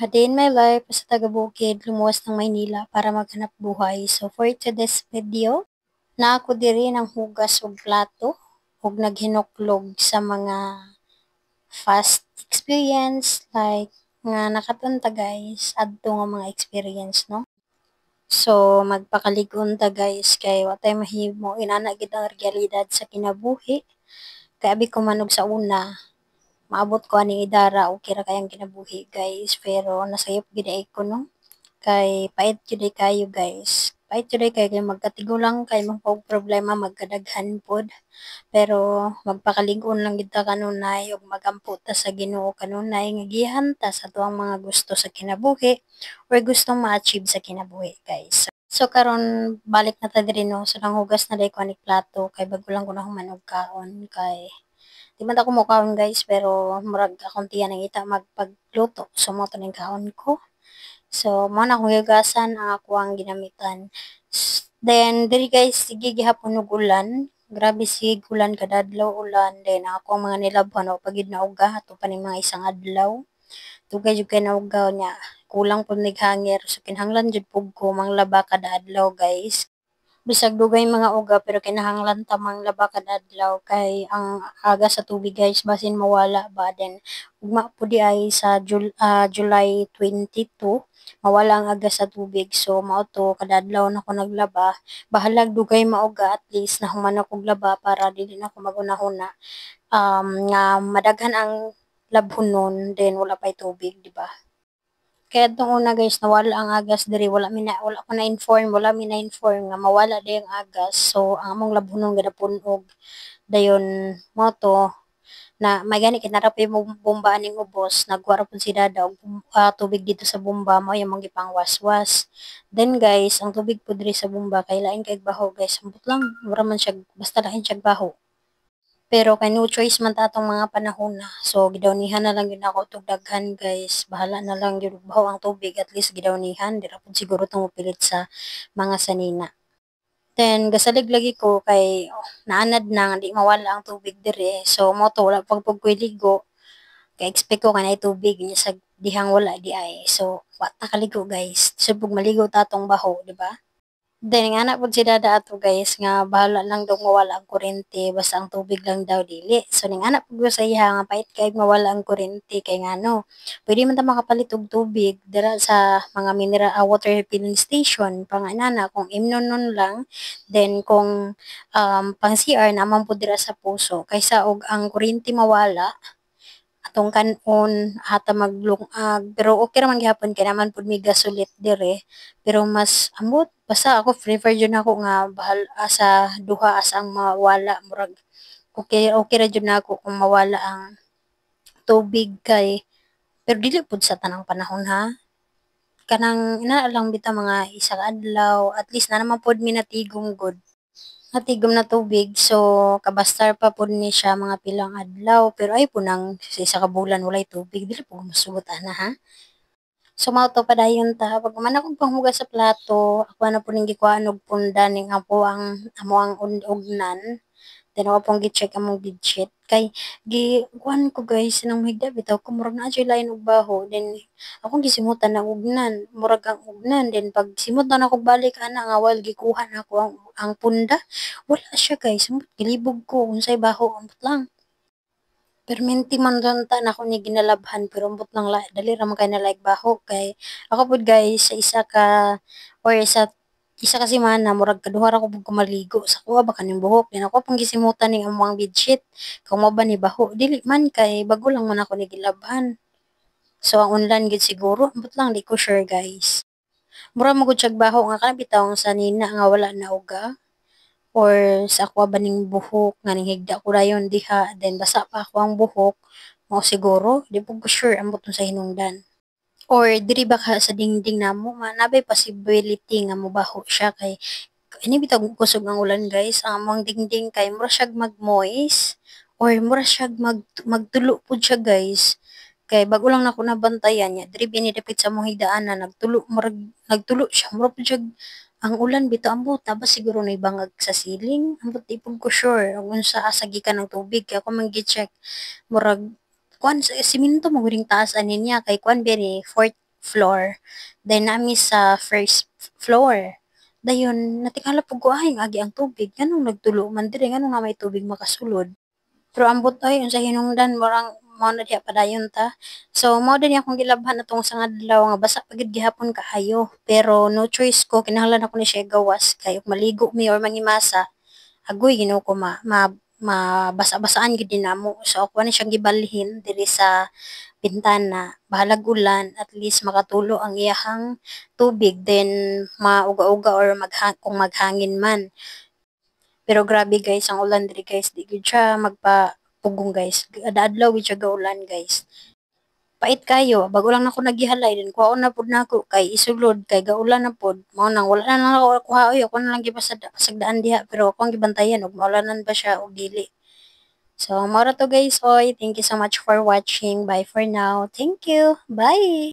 A day in my life sa taga-bukid, lumuwas ng Maynila para maghanap buhay. So for today's video, na ako diri ng hugas og plato ug naghinuklog sa mga fast experience like nga nakatunta guys adto nga mga experience no. So magpakalig-on ta guys kay wa tay mahimo inana gid ang realidad sa kinabuhi. Kay abi ko manog sa una maabot ko ani idara okay ra kayang kinabuhi guys pero nasayop gid ay ko no kay pait jud kayo guys, pait jud kayo kay magkatigulang kay mong problema magkadaghan pod pero magpakalig-on lang gid ta kanunay ug magampo ta sa Ginoo kanunay nga gihanta sa tuang mga gusto sa kinabuhi or gustong ma-achieve sa kinabuhi guys. So karon balik na ta diri no, so nanghugas na day ko ani plato kay bago lang ko na human og kaon kay di man ako mo kaon guys pero murag akong tiyan ang ita magpagluto so mo to ning kaon ko. So, mo na akong higasan ang ako ang ginamitan. Then, diri guys, sige gihapon og ulan. Grabe sig ulan kada adlaw ulan. Then, ako ang mga nilabhan o pagid na uga ato pa ning mga isang adlaw. Tugay jud kay na uga nya. Kulang pud hangir. So, kinahanglan jud pug ko manglaba kada adlaw guys. Bisag dugay mga uga pero kinahanglan ta manglaba kada adlaw kay ang aga sa tubig guys basin mawala ba then ugma po di ay sa July 22 mawala ang aga sa tubig so mao to kada adlaw na ko naglaba bahalag dugay mauga at least nahuman ako laba para dili na ako magunahuna nga madaghan ang labhonon then wala pay tubig di ba. Kaya itong una guys, nawala ang agas diri wala ko na-inform, wala mi na-inform nga mawala di ang agas. So, ang among labhunon gadapon og dayon mo to na may gani kinarapay mo bomba aning ubos, nagwara pud si dada og tubig dito sa bomba mo yung mga gipangwaswas. Then guys, ang tubig pud diri sa bomba kay lain kay baho guys. Ambot lang, mura man siya basta lain siya baho. Pero kay no choice man ta atong mga panahon na. So gidawnihan na lang yun ako tug daghan guys. Bahala na lang yun baho ang tubig at least gidawnihan. Di ra pud siguro tong mupilit sa mga sanina. Then gasalig lagi ko kay naanad na nga di mawala ang tubig dire. So mo to wala pag ko'y ligo. Kay expect ko kanay tubig niya sa dihang wala di ay. So wa ta kaligo guys. Subog maligo ta atong baho, di ba? Then nga na pud si dada ato guys nga bahala lang daw mawala ang kuryente basta ang tubig lang daw dili. So ning anak pud ko sa iya nga pait kay mawala ang kuryente kay ngano. Pwede man ta makapalit og tubig dira sa mga mineral water filling station panganana kung imnon lang then kung pang CR naman pud dira sa puso kaysa og ang kuryente mawala atong kanon hata maglungag pero okay raman gihapon kay naman pud mi gasulit dire pero mas ambot basta ako prefer jud nako nga bahal sa duha asa ang mawala murag okay okay ra jud nako kung mawala ang tubig kay pero dili pud sa tanang panahon ha kanang ina lang bitaw mga isa ka adlaw at least na naman pud mi natigom gud natigom na tubig so kabastar pa pud ni siya mga pilang adlaw pero ay punang sa isa ka bulan walay tubig dili po masugot ana ha. So mao to padayon ta pag man akong panghugas sa plato ako na po ning gikuan og punda ning amo ang ugnan then ako pong gi-check among digit kay gi kuan ko guys nang higda bitaw ko murag na jud lain og baho then akong gisimutan na ugnan murag ang ugnan then pag simot na ako balik ana nga wal gikuha na ako ang punda wala siya guys gilibog ko unsay baho ambot lang. Perminti man lang ta na ako ni ginalabhan pero ambot lang dali ra man kay na like baho kay ako pud guys sa isa ka or sa isa ka semana murag kaduha ra ko pud ko maligo sa kuha ba kaning buhok din ako pang gisimutan ning among bedsheet kung mo ba ni baho dili man kay bago lang man ako ni gilabhan. So ang online gid siguro ambot lang di ko sure guys. Mura mo gud siya baho nga kana bitaw sa nina nga wala na uga or sa ako ba ning buhok nga ning higda ko dayon diha then basa pa ako ang buhok mao siguro di po ko sure ambot sa hinungdan or diri ba ka sa dingding namo nabay possibility nga mobaho siya kay ini bitaw kusog ang ulan guys ang among dingding kay mura siya mag-moist or mura siya magtulo pud siya guys kay bago lang nako nabantayan niya diri binidapit sa mong higdaanan nagtulo siya mura pud siya ang ulan bitaw ambot ba siguro na ibangag sa ceiling ambot di pud ko sure ug unsa asa gikan ng tubig kay ako man gi-check murag kuan sa semento mo guring taas ani niya kay kuan bini floor. Then nami sa first floor. Dayon natingala pud ko ay agi ang tubig nganong nagtulo man diri nganong na may tubig makasulod. Pero ambot ay unsa hinungdan murang mao na diha padayon ta. So mao din akong gilabhan atong sa adlaw nga basa pagid gihapon kaayo. Pero no choice ko kinahanglan ako ni siya gawas kay ug maligo mi or mangimasa. Agoy Ginoo ko mabasa-basaan gid din namo. So ako ni siyang gibalhin diri sa bintana. Bahalag ulan at least makatulo ang iyahang tubig then mauga-uga or kung maghangin man. Pero grabe guys, ang ulan diri guys, di gid siya magpapugong guys. Adlaw gid siya gaulan guys. Pait kayo, bago lang nako nagihalay din kuhaon na pud nako kay isulod kay gaulan na pud. Mao nang wala na lang ako kuha oy, ako na lang pasagdaan diha pero ako ang gibantayan ug maulanan ba siya og dili. So, mao ra to guys, oy. Thank you so much for watching. Bye for now. Thank you. Bye.